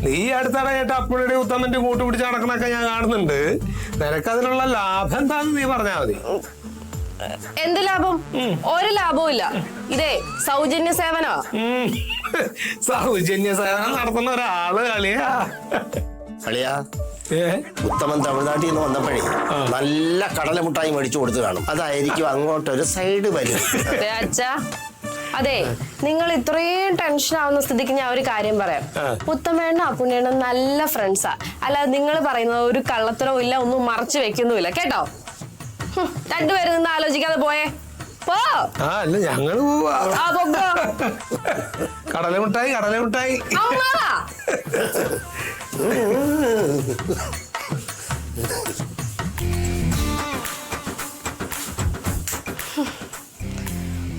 നീ അടുത്തിടെയായിട്ട് അപ്പുണ്ണിയുടെ ഉത്തമന്റെ കൂട്ട് പിടിച്ച് നടക്കണൊക്കെ ഞാൻ കാണുന്നുണ്ട്. നിനക്കതിനുള്ള ലാഭം എന്താന്ന് നീ പറഞ്ഞാ മതി. എന്ത് ലാഭം? ഒരു ലാഭവും ഇല്ല. ഇതേ സൗജന്യ സേവനോ? സൗജന്യ സേവനം നടത്തുന്ന ഒരാള് അളിയാ. അളിയാ, ഉത്തമൻ തമിഴ്നാട്ടിൽ നിന്ന് വന്നപ്പോഴേ നല്ല കടലമുട്ടായി മേടിച്ചു കൊടുത്തു കാണും. അതായിരിക്കും അങ്ങോട്ടൊരു സൈഡ് വരും. അച്ഛാ, അതെ, നിങ്ങൾ ഇത്രയും ടെൻഷൻ ആവുന്ന സ്ഥിതിക്ക് ഞാൻ ഒരു കാര്യം പറയാം. ഉത്തമേണ്ണ അപ്പുണ്ണിയണ്ണ നല്ല ഫ്രണ്ട്സാ. അല്ലാതെ നിങ്ങൾ പറയുന്നത് ഒരു കള്ളത്തരവും ഇല്ല, ഒന്നും മറച്ചു വെക്കുന്നുമില്ല കേട്ടോ. രണ്ടുപേരും നിന്ന് ആലോചിക്കാതെ പോയേ. പോ. അല്ല, ഞങ്ങള് പോവാ. കടലമുട്ടായി കടലമുട്ടായി.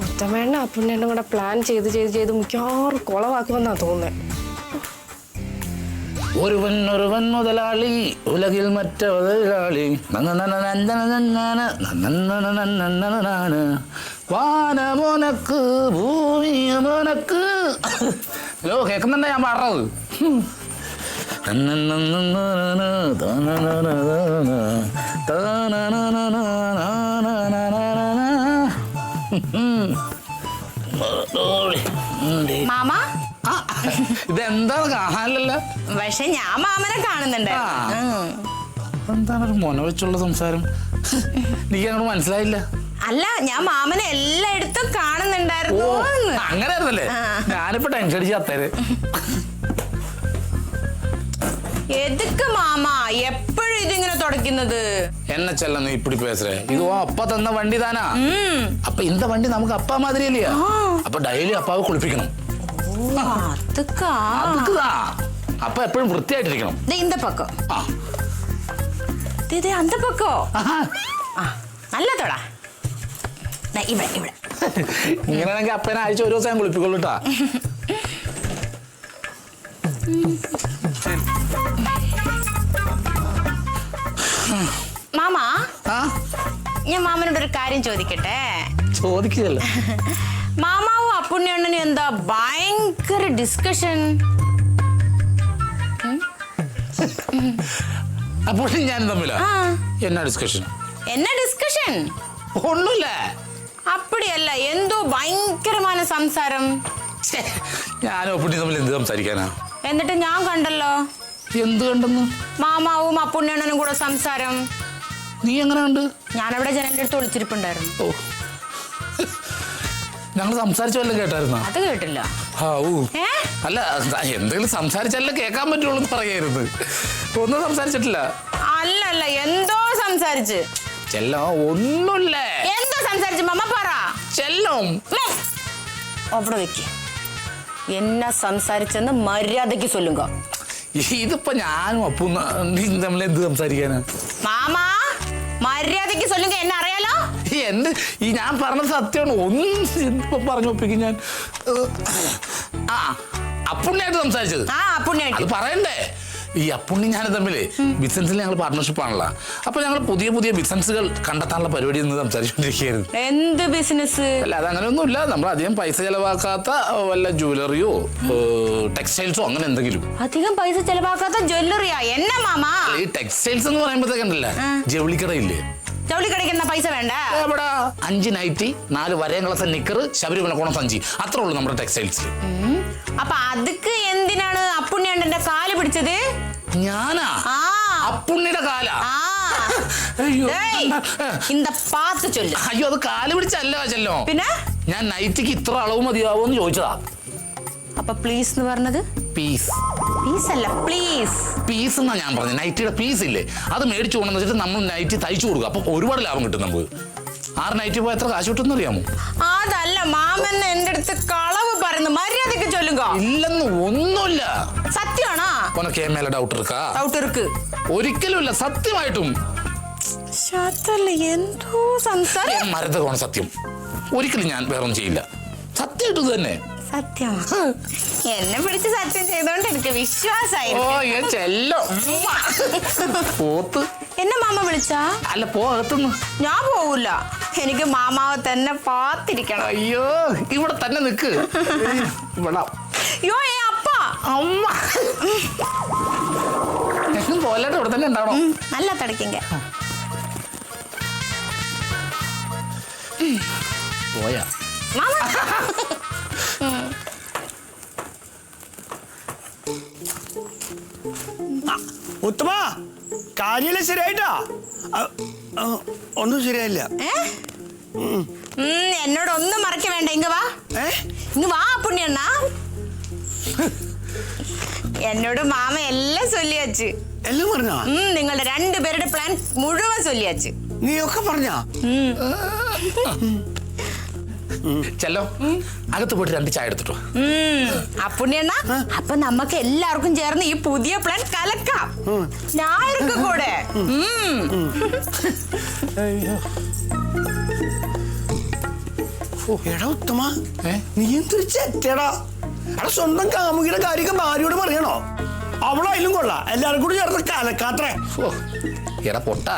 ഉത്തമേണ്ണ അപ്പുണ്ണിയണ്ണ കൂടെ പ്ലാൻ ചെയ്ത് മിക്കവാറും കുളവാക്കുമെന്നാ തോന്നുന്നത്. ഒരുവൻ മുതലാളി ഉലകിൽ മറ്റ മുതലാളി വാനമോനക്ക് ഭൂമിയമോനക്ക്. ഹലോ, കേൾക്കുന്നുണ്ടോ ഞാൻ പാടുന്നത്? മാമ, ഇതെന്താണ് കാണാനല്ലോ? പക്ഷെ ഞാൻ മാമനെ കാണുന്നുണ്ട്. എന്താണ് ഒരു മൊന വെച്ചുള്ള സംസാരം? എനിക്ക് അങ്ങോട്ട് മനസ്സിലായില്ല. അല്ല, ഞാൻ മാമനെ എല്ലായിടത്തും കാണുന്നുണ്ടായിരുന്നു. അങ്ങനെ ആയിരുന്നല്ലേ? ഞാനിപ്പോ ടെൻഷൻ അടിച്ച് അത്തേര്. എതുക്ക് മാമ എപ്പോഴും ഇതിങ്ങനെ തുടക്കുന്നത്? എന്നെ ചെല്ല നീ ഇപ്പിടി പേசுற. ഇത് അപ്പ തന്ന വണ്ടി താനാ. അപ്പൊ இந்த വണ്ടി നമുക്ക് അപ്പ മാതിരി இல்லையா? അപ്പൊ ഡെയിലി അപ്പാവ് കുളിപ്പിക്കണം. അപ്പൊ എപ്പോഴും വൃത്തിയായിട്ടിരിക്കണം. இந்த பக்கம். அந்த பக்கம். നല്ലതോടാ. ഇവിടെ ഇങ്ങനെയാണെങ്കിൽ അപ്പനെ ആഴ്ച ഒരു ദിവസം കുളിപ്പിക്കൊള്ളൂട്ടാ. മാമ, ഞാൻ മാമനോട് ഒരു കാര്യം ചോദിക്കട്ടെ? ചോദിക്കില്ലല്ലോ. മാമാവും അപ്പുണ്ണിയണ്ണനും എന്താ ഭയങ്കര ഡിസ്കഷൻ? അപ്പോൾ ഞാൻ തമ്മിലാ എന്നാ ഡിസ്കഷൻ? എന്നാ ഡിസ്കഷൻ? ഒന്നുമില്ല. അപ്പടിയല്ല, എന്തോ ഭയങ്കരമായ സംസാരം. ഞാനും അപ്പുണ്ണി തമ്മിൽ എന്ത് സംസാരിക്കാനാ? എന്നിട്ട് ഞാൻ കണ്ടല്ലോ. എന്ത് കണ്ടെന്ന്? മാമാവും അപ്പുണ്ണിയണ്ണനും കൂടെ സംസാരം. നീ എങ്ങനെ കണ്ട്? ഞാനവിടെ ജനലിന്റെ അടുത്ത് ഒളിച്ചിരിപ്പുണ്ടായിരുന്നു. ഓ, ഞങ്ങൾ സംസാരിച്ച വല്ലതും കേട്ടായിരുന്നോ? അത് കേട്ടില്ല. അല്ല, എന്തെങ്കിലും സംസാരിച്ചല്ലേ കേൾക്കാൻ പറ്റുള്ളൂ പറയായിരുന്നു. ഒന്നും സംസാരിച്ചിട്ടില്ല. അല്ലല്ല, എന്തോ സംസാരിച്ച്. ചെല്ലോ, ഒന്നുമില്ല. എന്തോ സംസാരിച്ച് മമ്മ പറ. ചെല്ലും അവിടെ വെക്ക്. എന്നാ സംസാരിച്ചെന്ന് മര്യാദക്ക് ചൊല്ലുക. ഇതിപ്പോ ഞാനും അപ്പും തമ്മിൽ എന്ത് സംസാരിക്കാനാ? മാമാ, മര്യാദക്ക് ചൊല്ലുക. എന്നെ അറിയാലോ. എന്ത് ഈ ഞാൻ പറഞ്ഞത് സത്യമാണ്. ഒന്നും പറഞ്ഞു ഒപ്പിക്കും ഞാൻ. അപ്പുണ്ണിയായിട്ട് സംസാരിച്ചത്. അപ്പുണ്ണിയായിട്ട് പറയണ്ടേ? ഈ അപ്പുണ്ണി ഞാൻ തമ്മില് ബിസിനസ്സിൽ ഞങ്ങൾ പാർട്ട്ണർഷിപ്പ് ആണല്ലോ. അപ്പൊ ഞങ്ങൾ പുതിയ ബിസിനസ്സുകൾ കണ്ടെത്താനുള്ള പരിപാടി എന്ന് സംസാരിച്ചുകൊണ്ടിരിക്കുകയായിരുന്നു. എന്ത് ബിസിനസ്? അല്ല, അതങ്ങനെയൊന്നുമില്ല. നമ്മൾ അധികം പൈസ ചെലവാക്കാത്ത വല്ല ജ്വല്ലറിയോ ടെക്സ്റ്റൈൽസോ അങ്ങനെ എന്തെങ്കിലും. അധികം പൈസ ചെലവാക്കാത്ത ജ്വല്ലറിയാ? എന്നാ മാമാ? ഈ ടെക്സ്റ്റൈൽസ് എന്ന് പറയുമ്പോഴത്തേക്കണ്ടല്ലേ ജൗളിക്കടയില്ലേ? ജൗളിക്കടയ്ക്ക് എന്നാ പൈസ വേണ്ട? എവിടെ? 5 നൈറ്റി, 4 വരയങ്കളസ നിക്കർ, ശബരിമല കോണം സഞ്ചി, അത്രേ ഉള്ളൂ നമ്മുടെ ടെക്സ്റ്റൈൽസിൽ. അപ്പൊ അതൊക്കെ എന്തിനാണ് അപ്പുണ്ണിയണ്ണന്റെ കാല് പിടിച്ചത്? ഞാനാ? അപ്പുണ്ണിയുടെ കാലാ? അയ്യോ, അത് കാല് പിടിച്ചല്ല ചെല്ലോ. പിന്നെ ഞാൻ നൈറ്റിക്ക് ഇത്ര അളവ് മതിയാവോ എന്ന് ചോദിച്ചതാ. അപ്പൊ പ്ലീസ് എന്ന് പറഞ്ഞത്? പീസ്. പീസ് അല്ല, പ്ലീസ്. പീസ് എന്നാ ഞാൻ പറഞ്ഞത്. നൈറ്റിയുടെ പീസ് ഇല്ലേ, അത് മേടിച്ചു കൊണ്ടെന്ന് വെച്ചിട്ട് നമ്മൾ നൈറ്റി തയ്ച്ചു കൊടുക്കുക. അപ്പൊ ഒരുപാട് ലാഭം കിട്ടും നമുക്ക്. 6 നൈറ്റി പോയി എത്ര കാശ് കിട്ടുമെന്ന് അറിയാമോ? അതല്ല, മാമൻ എന്റെ അടുത്ത് കളവ് പറയുന്നു. മര്യാദക്ക് ചൊല്ലുക. ഇല്ലെന്ന് ഒന്നുമില്ല. സത്യമാണോ? ഉനക്ക് മേലെ ഡൗട്ട് ഇருக்கு? ഒരിക്കലും ഇല്ല, സത്യമായിട്ടും. എന്തോ സംസാരം. മരതകമാണ് സത്യം. ഒരിക്കലും ഞാൻ വേറൊന്നും ചെയ്യില്ല. സത്യമായിട്ടും തന്നെ. സത്യം. എന്നെ പിടിച്ച് സത്യം ചെയ്തോണ്ട് എനിക്ക് വിശ്വാസായി. എന്നെ മാമ വിളിച്ചാ? അല്ല, പോകത്തുന്നു. ഞാൻ പോവില്ല. എനിക്ക് മാമാവ് തന്നെ പാത്തിരിക്കണം. അയ്യോ, ഇവിടെ തന്നെ നിക്ക്. ഇവിടെ അയ്യോ, അപ്പ, അമ്മ. മോഹൻലാൽ ഇവിടെ തന്നെ ഉണ്ടാവണോ? നല്ല തടക്കിങ്ക. പോയാ ഉത്തമ കാര്യല്ലേ ശരിയായിട്ടാ? ഒന്നും ശരിയായില്ല. എന്നോട് ഒന്നും മറക്ക വേണ്ട. ഇങ്ങ വാ, ഇങ്ങ വാ പുണ്യണ്ണ. എന്നോട് മാമ എല്ലാം ചൊല്ലിയാച്ച്. എല്ലാം പറഞ്ഞാ? നിങ്ങളുടെ രണ്ടുപേരുടെ പ്ലാൻ മുഴുവൻ ചൊല്ലിയാച്ച്. നീയൊക്കെ പറഞ്ഞാ? ചെല്ലോ, അകത്ത് പോയിട്ട് 2 ചായ എടുത്തിട്ടോ. അപ്പുണ്യണ്ണ, അപ്പൊ നമുക്ക് എല്ലാവർക്കും ചേർന്ന് ഈ പുതിയ പ്ലാൻ കലക്കാം. ഞാനൊക്കെ കൂടെ. എടാ ഉത്തമ, നീ എന്തൊരു ചെറ്റടാ. എടാ സ്വന്തം കാമുകിയുടെ കാര്യമൊക്കെ ഭാര്യയോട് പറയണോ? അവളായാലും കൊള്ളാം, എല്ലാരും കൂടി ചേർന്ന് കലക്കാത്രേ. എടാ പൊട്ടാ,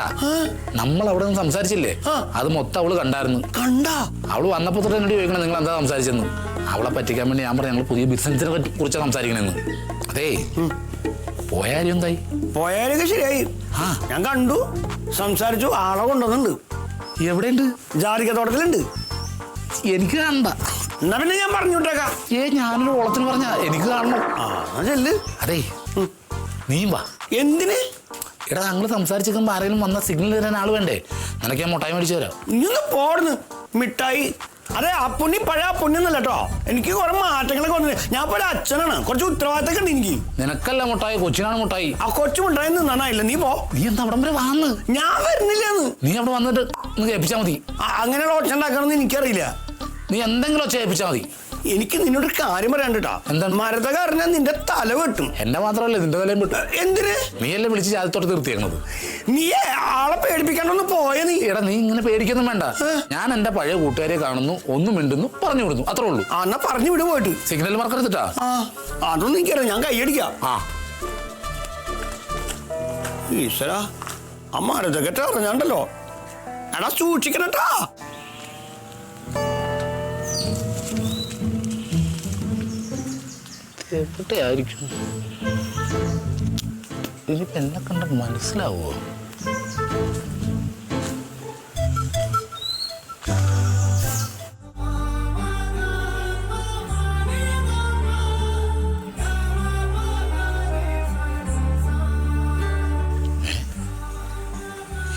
നമ്മൾ അവിടെ നിന്ന് സംസാരിച്ചില്ലേ, അത് മൊത്തം അവള് കണ്ടായിരുന്നു. കണ്ടാ? അവള് വന്നപ്പോ തൊട്ട് എന്നോട് ചോദിക്കണം നിങ്ങൾ എന്താ സംസാരിച്ചെന്ന്. അവളെ പറ്റിക്കാൻ വേണ്ടി ഞാൻ പറഞ്ഞു ഞങ്ങൾ പുതിയ ബിസിനസിനെ കുറിച്ചാണ് സംസാരിക്കണെന്ന്. അതേ, പോയാലും എന്തായി? പോയാലൊക്കെ ശരിയായി. ഞാൻ കണ്ടു, സംസാരിച്ചു, ആളെ കൊണ്ടുവന്നുണ്ട്. എവിടെയുണ്ട്? ജാതിക തോട്ടത്തിലുണ്ട്. എനിക്ക് കാണണ്ട. എന്നാ പിന്നെ ഞാൻ പറഞ്ഞു വിട്ടേക്കാം. ഞാനൊരു ഓളത്തിന് പറഞ്ഞ എനിക്ക് കാണണം. ചെല്ല്. അതേ, നീയും വാ. എന്തിന്? എടാ ഞങ്ങൾ സംസാരിച്ചിരിക്കുമ്പോ ആരെങ്കിലും വന്ന സിഗ്നൽ തരാൻ ആള് വേണ്ടേ? നിനക്ക് ഞാൻ മുട്ടായി മേടിച്ചു തരാം. ഇനിയൊന്ന് പോടുന്നു മിഠായി. അതെ, അപ്പുണ്ണി പഴയ അപ്പുണ്ണിന്നല്ല കേട്ടോ. എനിക്ക് കുറെ മാറ്റങ്ങളൊക്കെ വന്നത്. ഞാൻ ഇപ്പൊ ഒരു അച്ഛനാണ്, കുറച്ച് ഉത്തരവാദിത്തമൊക്കെ ഉണ്ട് എനിക്ക്. നിനക്കല്ല മുട്ടായി, കൊച്ചിനാണ് മുട്ടായി. ആ കൊച്ചു മുട്ടായി നിന്നായില്ല. നീ പോ. നീ എന്താ അവിടെ വരെ വന്ന്? ഞാൻ വരുന്നില്ലെന്ന്. നീ അവിടെ വന്നിട്ട് ഒന്ന് കേൾപ്പിച്ചാ മതി. അങ്ങനെയുള്ള ഒച്ച ഉണ്ടാക്കണമെന്ന് എനിക്കറിയില്ല. നീ എന്തെങ്കിലും ഒച്ച കേൾപ്പിച്ചാ മതി. എനിക്ക് നിന്നോട് കാര്യം പറയാണ്ടിട്ടാ. എന്താണ്? മരതകാരനെ നിന്റെ തല വെട്ടും. എന്നെ മാത്രമല്ല നിന്റെ തലയും വിട്ടു. എന്തിന്? നീയല്ലേ വിളിച്ച് ജാതിത്തോട്ട് തീർത്തിയേക്കണത്. നീ ആളെ പേടിപ്പിക്കാണ്ടൊന്ന് പോയ നീ. എടാ നീ ഇങ്ങനെ പേടിക്കൊന്നും വേണ്ട. ഞാൻ എന്റെ പഴയ കൂട്ടുകാരെ കാണുന്നു, ഒന്നും മിണ്ടുന്നു, പറഞ്ഞു വിടുന്നു, അത്രേ ഉള്ളൂ. എന്നാ പറഞ്ഞു വിട് പോയിട്ട്. സിഗ്നൽ മറക്കരുതിട്ടാ. അതൊന്നും എനിക്കറിയാം, ഞാൻ കൈയടിക്കാം. ഈശ്വരാ, ആ മരതകറ്റ അറിഞ്ഞാണ്ടല്ലോ. എടാ സൂക്ഷിക്കണട്ടാ. എവിടെയായിരിക്കും? ഇനിയിപ്പോ എന്നെ കണ്ട മനസ്സിലാവോ?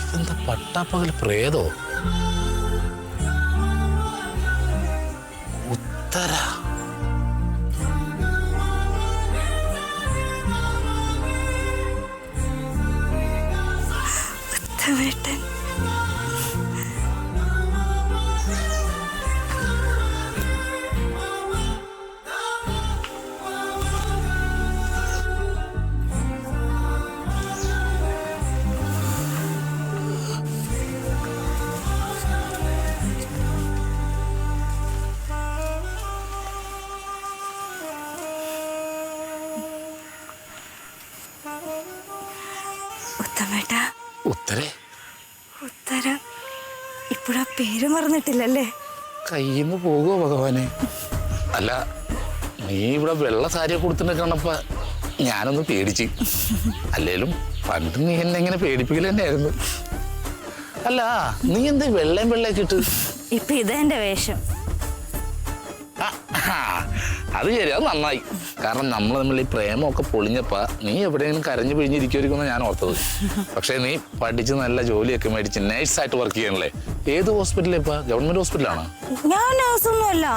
ഇതെന്താ പട്ടാപ്പകൽ പ്രേതോ? ഉത്തര ഉത്തമേട്ടൻ. ഉത്തമേട്ടാ. ഉത്തരേ? ഉത്തര ഇപ്പോഴാ പേര് മറന്നിട്ടില്ലല്ലേ? കയ്യിന്ന് പോകുമോ ഭഗവാനെ? അല്ല, നീ ഇവിടെ വെള്ള സാരിയെ കൊടുത്തിട്ട് കണ്ടപ്പോ ഞാനൊന്ന് പേടിച്ച്. അല്ലേലും പണ്ട് നീ എന്നെ ഇങ്ങനെ പേടിപ്പിക്കൽ തന്നെയായിരുന്നു. അല്ല, നീ എന്താ വെള്ളയും വെള്ളയൊക്കെ ഇട്ട്? ഇപ്പൊ ഇതെന്റെ വേഷം. അത് ശരി, അത് നന്നായി. കാരണം നമ്മൾ തമ്മിൽ ഈ പ്രേമമൊക്കെ പൊളിഞ്ഞപ്പോ നീ എവിടെയെങ്കിലും കരഞ്ഞു പിഴിഞ്ഞിരിക്കുമെന്ന് ഞാൻ ഓർത്തത്. പക്ഷെ നീ പഠിച്ച് നല്ല ജോലിയൊക്കെ മേടിച്ച് നേഴ്സായിട്ട് വർക്ക് ചെയ്യണല്ലേ? ഏത് ഹോസ്പിറ്റലിൽ ഇപ്പൊ? ഗവൺമെന്റ് ഹോസ്പിറ്റലാണോ? ഞാൻ നേഴ്സൊന്നുമല്ല.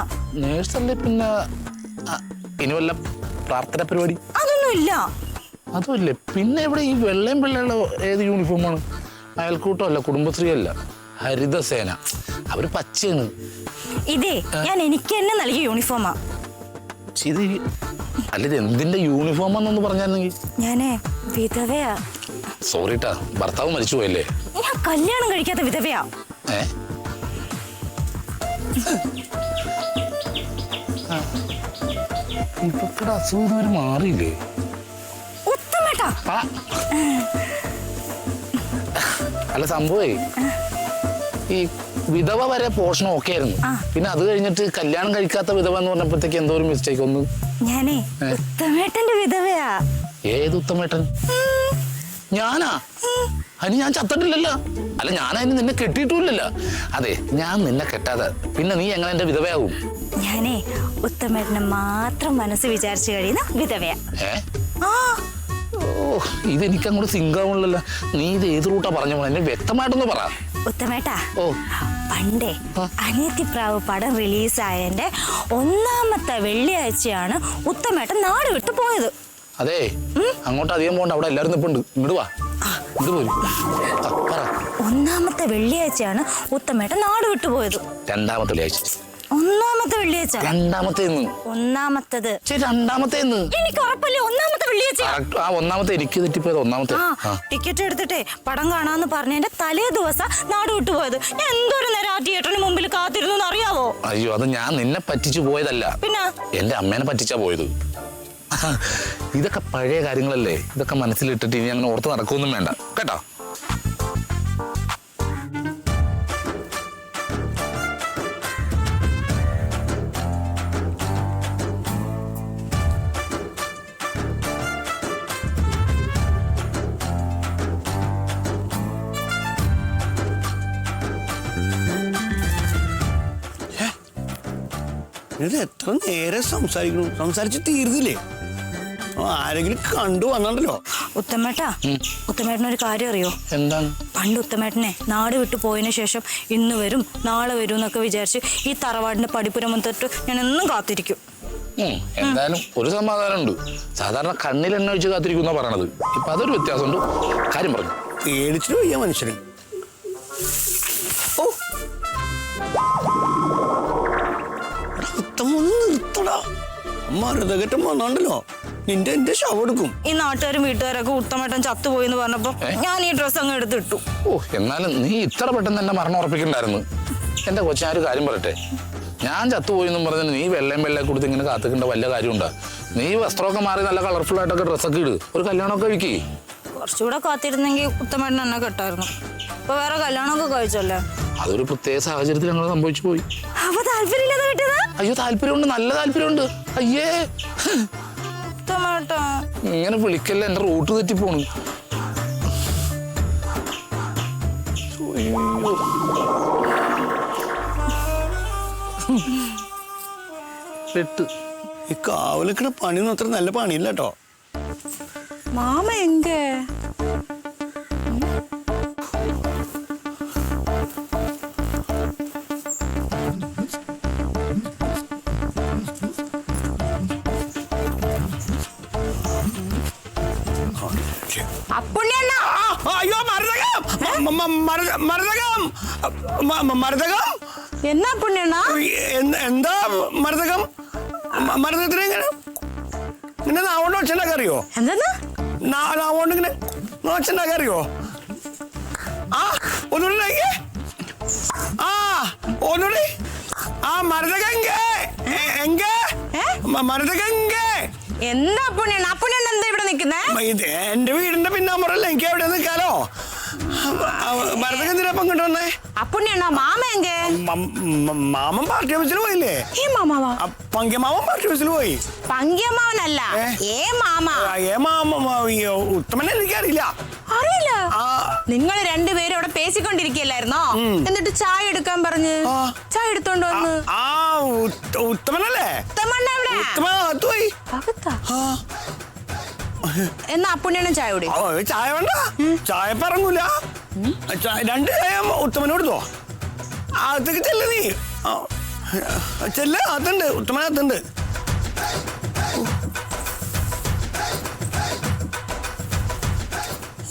നേഴ്സല്ലേ? പിന്നെ ഇനി വല്ല പ്രാർത്ഥന പരിപാടി? അതൊന്നുമില്ല. അതുമല്ലേ? പിന്നെ ഇവിടെ ഈ വെള്ളയും വെള്ളയുള്ള ഏത് യൂണിഫോമാണ്? അയൽക്കൂട്ടമല്ല, കുടുംബശ്രീ അല്ല, ഹരിതസേന. അവര് പച്ചയാണ്. ഇതേ ഞാൻ എനിക്ക് തന്നെ നൽകിയ യൂണിഫോമാ. ഇത് അല്ല, ഇത് എന്തിന്റെ യൂണിഫോമാന്നൊന്ന് പറഞ്ഞായിരുന്നെങ്കിൽ. ഞാനേ വിധവയാ. സോറിട്ടാ, ഭർത്താവ് മരിച്ചു പോയല്ലേ? ഞാൻ കല്യാണം കഴിക്കാത്ത വിധവയാ. ഇപ്പൊടെ അസുഖം മാറിയില്ലേ? ഉത്തമേട്ടാ. അല്ല, സംഭവേ ഈ വിധവ വരെ പോഷണം ഒക്കെ ആയിരുന്നു. പിന്നെ അത് കഴിഞ്ഞിട്ട് കല്യാണം കഴിക്കാത്ത വിധവ എന്ന് പറഞ്ഞപ്പോഴത്തേക്ക് എന്തോ ഒരു മിസ്റ്റേക്ക് ഒന്ന്. ഞാനേ ഉത്തമേട്ടന്റെ വിധവയാ. ഏത് ഉത്തമേട്ടൻ? ഞാനാ? അതിന് ഞാൻ ചത്തിട്ടില്ലല്ലോ. അല്ല, ഞാൻ അതിന് നിന്നെ കെട്ടിയിട്ടുമില്ലല്ലോ. അതെ, ഞാൻ നിന്നെ കെട്ടാതെ പിന്നെ നീ എങ്ങനെ എന്റെ വിധവയാകും? ഞാനേ ഉത്തമേട്ടനെ മാത്രം മനസ്സ് വിചാരിച്ചു കഴിയുന്ന വിധവയാ. ഓ, ഇതെനിക്ക് അങ്ങോട്ട് സിങ്കാവുള്ളല്ലോ. നീ ഇത് ഏത് റൂട്ടാ പറഞ്ഞു പോലെ എന്നെ വ്യക്തമായിട്ടൊന്ന് പറ. ഉത്തമേട്ടാ, ഓ, പണ്ടേ അനിയത്തിപ്രാവ് പടം റിലീസായതിന്റെ 1ാമത്തെ വെള്ളിയാഴ്ചയാണ് ഉത്തമേട്ടൻ നാട് വിട്ടു പോയത്. അതെ, അങ്ങോട്ട് അധികം പോകണ്ട, അവിടെ എല്ലാവരും നിപ്പുണ്ട്. ഇങ്ങോട്ട് വാ, ഇങ്ങോട്ട് പോരും. 1ാമത്തെ വെള്ളിയാഴ്ചയാണ് ഉത്തമേട്ടൻ നാട് വിട്ടു പോയത്. 2ാമത്തെ വെള്ളിയാഴ്ച. 1ാമത്തെ വെള്ളിയാഴ്ച. 2ാമത്തേന്ന്. 1ാമത്തത്. 2ാമത്തേന്ന്. എനിക്ക് ഉറപ്പല്ലേ 1ാമത്തെ വെള്ളിയാഴ്ച. ആ 1ാമത്തെ എനിക്ക് തെറ്റിപ്പോയത്. 1ാമത്തെ. ടിക്കറ്റ് എടുത്തിട്ടേ പടം കാണാന്ന് പറഞ്ഞതിന്റെ തലേ ദിവസം നാട് വിട്ടു പോയത്. ഞാൻ എന്തോരം നേരം ആ തിയേറ്ററിന് മുമ്പിൽ കാത്തിരുന്നു അറിയാവോ? അയ്യോ, അത് ഞാൻ നിന്നെ പറ്റിച്ചു പോയതല്ല, പിന്നെ എന്റെ അമ്മേനെ പറ്റിച്ചാ പോയത്. ഇതൊക്കെ പഴയ കാര്യങ്ങളല്ലേ, ഇതൊക്കെ മനസ്സിലിട്ടിട്ട് ഇനി അങ്ങനെ ഓർത്ത് നടക്കൊന്നും വേണ്ട കേട്ടോ. ഇത് എത്ര നേരം സംസാരിക്കണു, സംസാരിച്ച് തീർന്നില്ലേ? ആരെങ്കിലും കണ്ടു വന്നോ? ഉത്തമേട്ടാ, ഉത്തമേട്ടനൊരു കാര്യം അറിയോ? എന്താണ്? പണ്ട് ഉത്തമേട്ടനെ നാട് വിട്ടു പോയതിനു ശേഷം ഇന്ന് വരും നാളെ വരും എന്നൊക്കെ വിചാരിച്ച് ഈ തറവാടിന്റെ പടിപ്പുരം തൊട്ട് ഞാൻ എന്നും കാത്തിരിക്കും. എന്തായാലും ഒരു സമാധാനമുണ്ട്. സാധാരണ കണ്ണിൽ എണ്ണ ഒഴിച്ച് കാത്തിരിക്കുന്ന പറയണത്, ഇപ്പൊ അതൊരു വ്യത്യാസമുണ്ട്. കാര്യം പറഞ്ഞു. പേടിച്ചിട്ട് വയ്യ മനുഷ്യന്. ഓ, ഉത്തമൊന്ന് നിർത്തടാ. മരുതകറ്റം വന്നോണ്ടല്ലോ നിന്റെ എന്റെ ശവം എടുക്കും. ഈ നാട്ടുകാരും വീട്ടുകാരൊക്കെ ഉത്തമേട്ടൻ ചത്തുപോയി എന്ന് പറഞ്ഞപ്പോ ഞാൻ ഈ ഡ്രസ്സ് അങ്ങ് എടുത്തിട്ടു. ഓ, എന്നാലും നീ ഇത്ര പെട്ടെന്ന് എന്നെ മരണം ഉറപ്പിക്കണ്ടായിരുന്നു. എന്റെ കൊച്ചു, ഞാൻ ഒരു കാര്യം പറയട്ടെ. ഞാൻ ചത്തുപോയി എന്നും പറഞ്ഞാൽ നീ വെള്ളയും വെള്ളയെ കൊടുത്ത് ഇങ്ങനെ കാത്തിക്കേണ്ട വല്ല കാര്യമുണ്ടോ? നീ വസ്ത്രമൊക്കെ മാറി നല്ല കളർഫുൾ ആയിട്ടൊക്കെ ഡ്രസ്സൊക്കെ ഇട്, ഒരു കല്യാണമൊക്കെ കഴിക്കേ. കുറച്ചുകൂടെ കാത്തിരുന്നെങ്കിൽ ഉത്തമേട്ടൻ എന്നെ കെട്ടായിരുന്നു. ഇപ്പൊ വേറെ കല്യാണമൊക്കെ കഴിച്ചല്ലേ. അതൊരു പ്രത്യേക സാഹചര്യത്തിൽ ഞങ്ങൾ സംഭവിച്ചു പോയി. അപ്പൊ താല്പര്യമില്ലാതെ കിട്ടിയതാ? അയ്യോ, താല്പര്യമുണ്ട്, നല്ല താല്പര്യമുണ്ട്. അയ്യേ, ഉത്തമേട്ടാ ഇങ്ങനെ വിളിക്കല്ലേ, എന്റെ റൂട്ട് തെറ്റിപ്പോണു. ഈ കാവലിക്കണ പണിയൊന്നും അത്ര നല്ല പണിയില്ല കേട്ടോ. മാമ എങ്ക? അയ്യോ, മരുതകം എന്നാ പുണ്യണ്ണ? എന്താ മരുതകം? മരുതത്തിന് എങ്ങനെ ഇങ്ങനെ നാവോണ്ട് ഒച്ചുണ്ടാക്കാൻ അറിയോ? എന്താ നാവോണ്ട് ഇങ്ങനെ ഒച്ചുണ്ടാക്കാൻ അറിയോ? ആ, ഒന്നുകൂടി. ആ, ഒന്നുകൂടി. ആ, മരുതകം മരുതകം. എന്താ പുണ്യണ്ണ? പുണ്യണ്ണ എന്താ ഇവിടെ നിക്കുന്നേ? ഇത് എന്റെ വീടിന്റെ പിന്നാമ്പറല്ലേ, എനിക്ക് എവിടെ നിൽക്കാലോ. മരുതകം എന്തിനാ പങ്കിട്ട് വന്നേ? അപ്പുണ്യണ്ണ മാമ എങ്കേ? മാമൻ പാർട്ടി ഓഫീസിൽ പോയില്ലേ? ഏ മാമാവാ? പങ്ക്യമാമൻ പാർട്ടി ഓഫീസിൽ പോയി. പങ്ക്യമാവനല്ല, ഏ മാമ. ഏ മാമ ഉത്തമനെ എനിക്കറിയില്ല. അറിയില്ല? നിങ്ങൾ രണ്ടുപേരും അവിടെ പേശിക്കൊണ്ടിരിക്കല്ലായിരുന്നോ? എന്നിട്ട് ചായ എടുക്കാൻ പറഞ്ഞ് ചായ എടുത്തോണ്ട് വന്ന്. ആ, ഉത്തമനല്ലേ? ഉത്തമണ്ണ എവിടെ? ഉത്തമ അകത്ത് പോയി. എന്നാ അപ്പുണ്യണ്ണൻ ചായ കുടി. ചായ വേണ്ട, ചായ പറങ്ങൂല. 2 ചായ ഉത്തമനോട് കൊടുത്തോ. അകത്തേക്ക് ചെല്ല നീ. ചെല്ല, അകത്തുണ്ട്, ഉത്തമനകത്തുണ്ട്.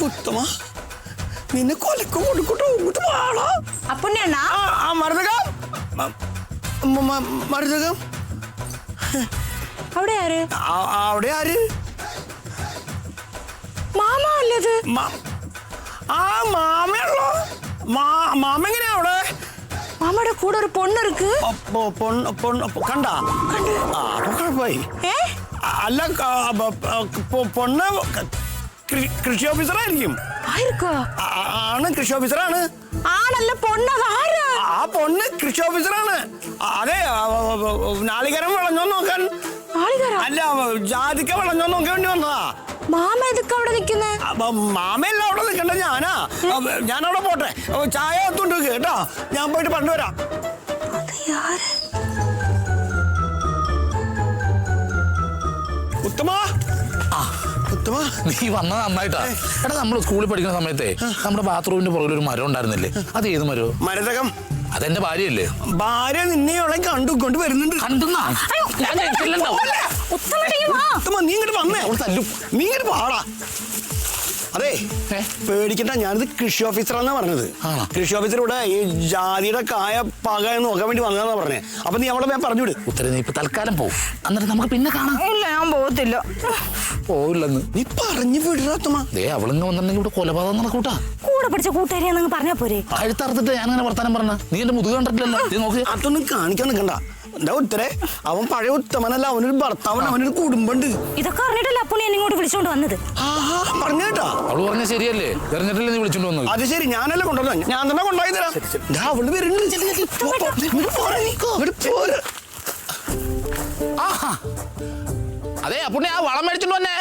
ഉത്തമ, നിന്നെ കൊലക്ക് കൊടുക്കട്ടോ. ഇങ്ങോട്ട് വാടാ. അപ്പുണ്യണ്ണ. മരുതകം മരുതകം. അവിടെ ആര്? അവിടെ ആര്? മാമ അല്ലത്? ആ, മാമയുള്ളോ? മാമ എങ്ങനെയാ അവിടെ? മാമയുടെ കൂടെ ഒരു പൊണ്ണിருக்கு. കണ്ട? ആ, അപ്പൊ കുഴപ്പമായി. അല്ല, പൊണ്ണ് കൃഷി ഓഫീസറായിരിക്കും. ആണ്, കൃഷി ഓഫീസറാണ്. ആണല്ല, പൊണ്ണതാര്? ആ പൊണ്ണ് കൃഷി ഓഫീസറാണ്. അതെ, നാളികേരം വിളഞ്ഞോ നോക്കാൻ. അല്ല, ജാതിക്ക വിളഞ്ഞോ നോക്കാൻ വേണ്ടി വന്നതാ. മാമ എതൊക്കെ അവിടെ നിൽക്കുന്നേ? മാമയല്ല അവിടെ നിൽക്കണ്ട, ഞാനവിടെ പോട്ടെ. ചായ എത്തുണ്ട് കേട്ടോ, ഞാൻ പോയിട്ട് പറഞ്ഞുവരാം. ഉത്തമ, ഉത്തമ, നീ വന്നത് നന്നായിട്ടാ. എടാ നമ്മൾ സ്കൂളിൽ പഠിക്കുന്ന സമയത്തെ നമ്മുടെ ബാത്റൂമിന്റെ പുറകിൽ ഒരു മരം ഉണ്ടായിരുന്നില്ലേ? അത് ഏത് മരോ? മരതകം. അതെന്റെ ഭാര്യയല്ലേ? ഭാര്യ നിന്നെയോളെ കണ്ടുകൊണ്ട് വരുന്നുണ്ട്. കണ്ടുന്നാ? ഉത്തമ, നീ ഇങ്ങോട്ട് വന്നേ. തല്ലും. നീ ഇങ്ങോട്ട് പാടാ. അതെ, പേടിക്കണ്ട, ഞാനിത് കൃഷി ഓഫീസറാന്നാ പറഞ്ഞത്. കൃഷി ഓഫീസർ ഇവിടെ ഈ ജാതിയുടെ കായ പാക എന്ന് നോക്കാൻ വേണ്ടി വന്നതാന്നാ പറഞ്ഞേ. അപ്പൊ നീ അവളെ പറഞ്ഞുവിട്. ഉത്തരം, നീ ഇപ്പൊ തൽക്കാലം പോകും, എന്നിട്ട് നമുക്ക് പിന്നെ കാണാം. ഇല്ല, ഞാൻ പോകത്തില്ല. പോവില്ലെന്ന് നീ പറഞ്ഞു വിടരാ ഉത്തമ. അവളിങ്ങ് വന്നിട്ടുണ്ടെങ്കിൽ ഇവിടെ കൊലപാതകം നടക്കൂട്ടാ. കൂടെ പഠിച്ച കൂട്ടുകാരിയാന്നങ്ങ് പറഞ്ഞാ പോരെ? കഴുത്തറുത്തിട്ട് ഞാൻ അങ്ങനെ വർത്താനം പറഞ്ഞ നീ എന്റെ മുതുക കണ്ടിട്ടില്ലല്ലോ. നീ നോക്ക്. അതൊന്നും കാണിക്കാൻ നിൽക്കണ്ട. എന്താ ഉത്തരേ, അവൻ പഴയ ഉത്തമനല്ല, അവനൊരു ഭർത്താവൻ, അവനൊരു കുടുംബമുണ്ട്. ഇതൊക്കെ അറിഞ്ഞിട്ടല്ല അപ്പുണ്ണി എന്നെ ഇങ്ങോട്ട് വിളിച്ചോണ്ട് വന്നത്. പറഞ്ഞേട്ടാ, അവള് പറഞ്ഞ ശരിയല്ലേ? അറിഞ്ഞിട്ടില്ലേ നീ വിളിച്ചോണ്ട് വന്നത്? അത് ശരി, ഞാനല്ലേ കൊണ്ടുവന്ന, ഞാൻ തന്നെ കൊണ്ടായി തരാം. അവള് വരുന്നുണ്ട്. അതെ അപ്പുണ്ണി, ആ വളം മേടിച്ചോണ്ട് വന്നേ.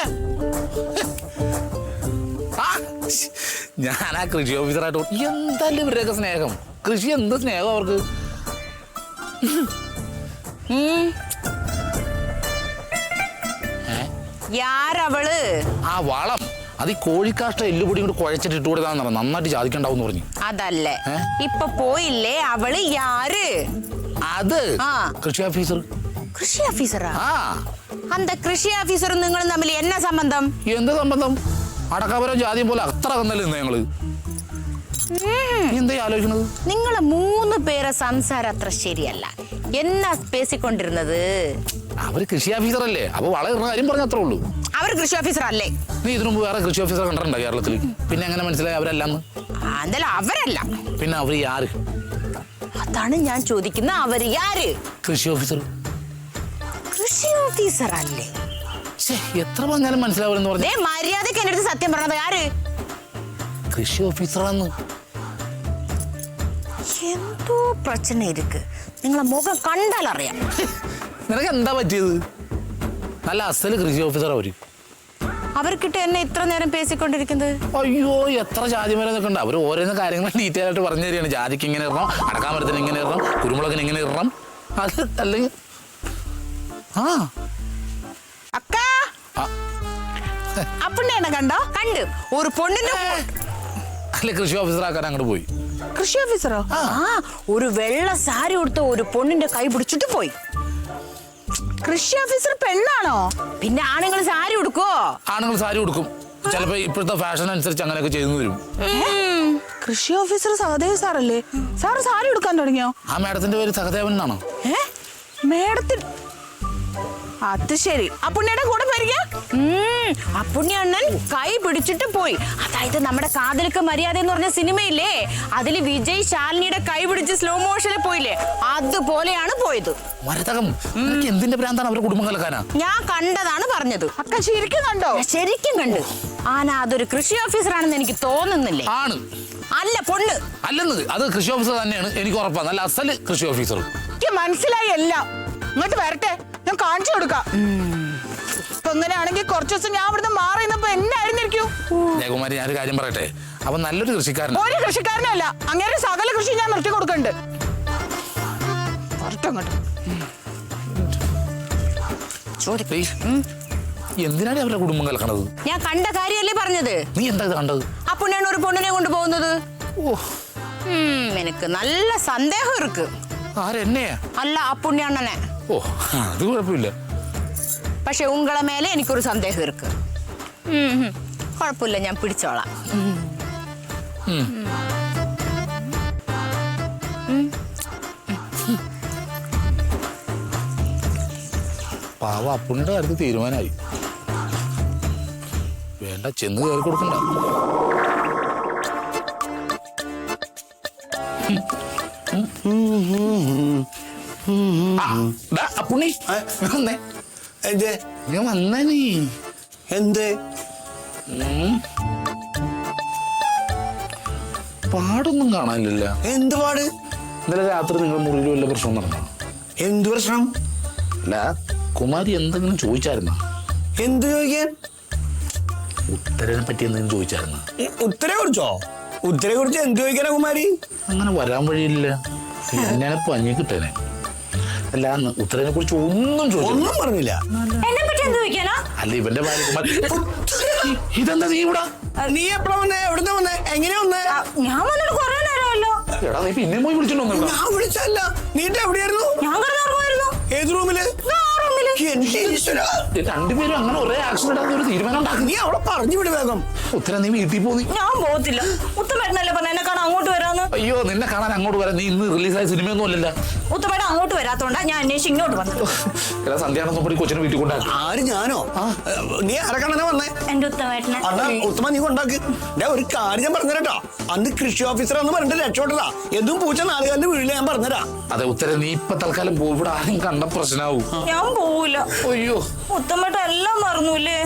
ഞാൻ ആ കൃഷി ഓഫീസറായിട്ട് എന്തായാലും ഇവരുടെയൊക്കെ സ്നേഹം. കൃഷി എന്ത് സ്നേഹം അവർക്ക്. യാരവള്? ആ വളം അത് ഈ കോഴിക്കാഷ്ട എല്ലുപൊടി കൊണ്ട് കുഴച്ചിട്ട് ഇട്ടുകൂടാന്ന് പറഞ്ഞു. നന്നായിട്ട് ജാതിക്കണ്ടാവും പറഞ്ഞു. അതല്ലേ ഇപ്പൊ പോയില്ലേ അവള്? യാര് അത്? കൃഷി ഓഫീസർ. കൃഷി ഓഫീസറാ? ആ, അന്ത കൃഷി ഓഫീസറും നിങ്ങളും തമ്മിൽ എന്നാ സംബന്ധം? എന്ത് സംബന്ധം? അടക്കാപുരം ജാതിയും പോലെ അത്ര കന്നല്ലേ ഞങ്ങള്. എന്താ ആലോചിക്കണത്? നിങ്ങള് 3 പേരെ സംസാരം അത്ര ശരിയല്ല. എന്നാ പേസിക്കൊണ്ടിരുന്നത്? അവര് കൃഷി ഓഫീസർ അല്ലേ, അപ്പൊ വളരെ കാര്യം പറഞ്ഞ അത്രേ ഉള്ളൂ. അവർ കൃഷി ഓഫീസർ അല്ലേ? നീ ഇതിനു മുമ്പ് വേറെ കൃഷി ഓഫീസർ കണ്ടിട്ടുണ്ടോ കേരളത്തിൽ? പിന്നെ എങ്ങനെ മനസ്സിലായി അവരല്ലാന്ന്? എന്തായാലും അവരല്ല. പിന്നെ അവര് ആര്? അതാണ് ഞാൻ ചോദിക്കുന്ന, അവര് യാര്? കൃഷി ഓഫീസർ. കൃഷി ഓഫീസർ അല്ലേ? എത്ര പറഞ്ഞാലും മനസ്സിലാവില്ലെന്ന് പറഞ്ഞു. മര്യാദക്ക് എന്റെ അടുത്ത് സത്യം പറഞ്ഞത് ആര്? കൃഷി ഓഫീസറാന്ന്. എന്തോ പ്രശ്നം ഇരിക്ക്. നിങ്ങളെ മുഖം കണ്ടാൽ അറിയാം. നിനക്ക് എന്താ പറ്റിയത്? നല്ല അസല് കൃഷി ഓഫീസർ അവര്. അവർക്കിട്ട് എന്നെ ഇത്ര നേരം പേസിക്കൊണ്ടിരിക്കുന്നത്? അയ്യോ, എത്ര ജാതി മരുന്നൊക്കെ ഉണ്ട്. അവർ ഓരോന്ന് കാര്യങ്ങൾ ഡീറ്റെയിൽ ആയിട്ട് പറഞ്ഞു തരികയാണ്. ജാതിക്ക് ഇങ്ങനെ ഇടണം, അടക്കാൻ മരത്തിന് ഇങ്ങനെ ഇടണം, കുരുമുളകിന് ഇങ്ങനെ ഇടണം. അത് അല്ലെങ്കിൽ അക്ക അപ്പുണ്ണിയാണ് കണ്ടോ? കണ്ടു. ഒരു പൊണ്ണിന്റെ അല്ലെ കൃഷി ഓഫീസർ ആക്കാൻ അങ്ങോട്ട് പോയി. കൃഷി ഓഫീസറോ? ഒരു വെള്ള സാരി കൊടുത്ത് ഒരു പൊണ്ണിന്റെ കൈ പിടിച്ചിട്ട് പോയി. കൃഷി ഓഫീസർ പെണ്ണാണോ? പിന്നെ ആണുങ്ങൾ സാരി ഉടുക്കോ? ആണുങ്ങൾ സാരി ഉടുക്കും. ചിലപ്പോ ഇപ്പോഴത്തെ ഫാഷൻ അനുസരിച്ച് അങ്ങനെയൊക്കെ ചെയ്തു വരും. കൃഷി ഓഫീസർ സഹദേവ് സാറല്ലേ? സാറ് സാരി ഉടുക്കാൻ തുടങ്ങിയോ? ആ മാഡത്തിന്റെ പേര് സഹദേവൻ എന്നാണോ? മേഡത്തിൽ അത് ശരി. അപ്പുണ്ണിയുടെ കൂടെ വരിക. അപ്പുണ്ണിയണ്ണൻ കൈ പിടിച്ചിട്ട് പോയി. അതായത് നമ്മുടെ കാതലിക്ക് മര്യാദ എന്ന് പറഞ്ഞ സിനിമയില്ലേ, അതില് വിജയ് ശാലിനിയുടെ കൈ പിടിച്ച് സ്ലോ മോഷനിൽ പോയില്ലേ, അതുപോലെയാണ് പോയത്. മരതകം, എന്തിന്റെ ഭ്രാന്താണ് അവരുടെ കുടുംബം കലക്കാനാ? ഞാൻ കണ്ടതാണ് പറഞ്ഞത്. അക്ക ശരിക്കും കണ്ടോ? ശരിക്കും കണ്ടു. ആന അതൊരു കൃഷി ഓഫീസറാണെന്ന് എനിക്ക് തോന്നുന്നില്ലേ? ആണ്. അല്ല, പൊണ്ണ് അല്ലെന്ന്. അത് കൃഷി ഓഫീസർ തന്നെയാണ്, എനിക്ക് ഉറപ്പാണ്. നല്ല അസല് കൃഷി ഓഫീസർ. എനിക്ക് മനസ്സിലായി എല്ലാം. ഇങ്ങോട്ട് വരട്ടെ, ഞാൻ കാണിച്ചു കൊടുക്കാം. ഇപ്പൊ ഇങ്ങനെയാണെങ്കിൽ കുറച്ചു ദിവസം ഞാൻ ഇവിടുന്ന് മാറി നിന്നപ്പോ എന്നായിരുന്നിരിക്കും. ജയകുമാരി, ഞാനൊരു കാര്യം പറയട്ടെ. അവൻ നല്ലൊരു കൃഷിക്കാരൻ. ഒരു കൃഷിക്കാരനല്ല, അങ്ങനെ സകല കൃഷി ഞാൻ നിർത്തി കൊടുക്കണ്ട്. എന്തിനാണ് അവരുടെ കുടുംബം കലക്കണത്? ഞാൻ കണ്ട കാര്യമല്ലേ പറഞ്ഞത്. നീ എന്താ ഇത് കണ്ടത്? അപ്പുണ്ണിയാണ് ഒരു പൊണ്ണിനെ കൊണ്ടുപോകുന്നത്. എനിക്ക് നല്ല സന്ദേഹം ഇருக்கு. ആരെന്നെയാ? അല്ല, അപ്പുണ്ണിയണ്ണനെ. ഓ, അത് കുഴപ്പമില്ല. പക്ഷെ ഉങ്ങളെ മേലെ എനിക്കൊരു സന്ദേഹം ഇருக்கு. കുഴപ്പമില്ല, ഞാൻ പിടിച്ചോളാം. പാവ അപ്പുണ്ണിന്റെ കാര്യത്തിൽ തീരുമാനമായി. വേണ്ട, ചെന്ന് കയറി കൊടുക്കണ്ട. അപ്പുണ്ണി വന്നേ. ഞാൻ വന്നേ. നീ എന്ത് പാടൊന്നും കാണാനില്ല. എന്ത് പാട്? ഇന്നലെ രാത്രി നിങ്ങൾ മുറിയിൽ വല്ല പ്രശ്നം നടന്നോ? എന്ത് പ്രശ്നം? അല്ല, കുമാരി എന്തെങ്കിലും ചോദിച്ചായിരുന്നോ? എന്ത് ചോദിക്കാൻ? ഉത്തരനെ പറ്റി എന്തെങ്കിലും ചോദിച്ചായിരുന്നു? ഉത്തരെ കുറിച്ചോ? ഉത്തരെ കുറിച്ച് എന്ത് ചോദിക്കാനാ കുമാരി? അങ്ങനെ വരാൻ വഴിയില്ല, എന്നെ പഞ്ഞി കിട്ടേനെ. അല്ല, ഉത്തരനെ കുറിച്ച് ഒന്നും ചോദിച്ചു? ഒന്നും പറഞ്ഞില്ല. എന്നെ പറ്റി എന്ത് ചോദിക്കാനാ? അല്ല, ഇവന്റെ ഭാര്യ കുമാരി. ഇതെന്താ നീ ഇവിടെ? നീ എപ്പോഴാ വന്നേ? എവിടുന്ന വന്നേ? എങ്ങനെയാ വന്നേ? ഞാൻ വന്നിട്ട് കുറെ നേരമല്ലോ. എടാ, നീ പിന്നെ പോയി വിളിച്ചിട്ടുണ്ടോ? ഞാൻ വിളിച്ചല്ല. നീട്ട് എവിടെയായിരുന്നു? ഞാൻ കിടന്നുറങ്ങുമായിരുന്നു. ഏത് റൂമില്? എന്റെ ഈശ്വരാ. രണ്ടുപേരും അങ്ങനെ ഒരേ ആക്ഷൻ ഇടാൻ ഒരു തീരുമാനം ഉണ്ടാക്കി. നീ അവിടെ പറഞ്ഞു വിട് വേഗം. ഉത്തര, നീ വീട്ടിൽ പോയി. ഞാൻ പോകത്തില്ല. ഉത്തമേട്ടനല്ലേ പറഞ്ഞ എന്നെ കാണാൻ അങ്ങോട്ട് വരാന്ന്. അയ്യോ, നിന്നെ കാണാൻ അങ്ങോട്ട് വരാം. നീ ഇന്ന് റിലീസായ സിനിമയൊന്നും അല്ലല്ലോ. ഉത്തമേട്ടൻ അങ്ങോട്ട് വരാത്തോണ്ടാ ഞാൻ അന്വേഷിച്ച് ഇങ്ങോട്ട് വന്നത്. എടാ, സന്ധ്യാണെന്നപ്പോൾ കൊച്ചിനെ വീട്ടിൽ കൊണ്ടാക്കി. ആര്? ഞാനോ? നീ ആരൊക്കെ വന്നേ? എന്റെ ഉത്തമേട്ടനെ. അന്നാ ഉത്തമ നീ കൊണ്ടാക്ക്. ഒരു കാര്യം ഞാൻ പറഞ്ഞുതരാട്ടോ. അന്ന് കൃഷി ഓഫീസർ എന്ന് പറഞ്ഞിട്ട് രക്ഷപ്പെട്ടതാ. എതും പൂച്ച നാലുകാലിന്റെ വീട്ടിൽ ഞാൻ പറഞ്ഞുതരാം. അതെ ഉത്തര, നീ ഇപ്പൊ തൽക്കാലം പോ. ഇവിടെ ആരും കണ്ട പ്രശ്നമാവും. ഞാൻ പോവില്ല. അയ്യോ, ഉത്തമേട്ടൻ എല്ലാം മറന്നൂല്ലേ?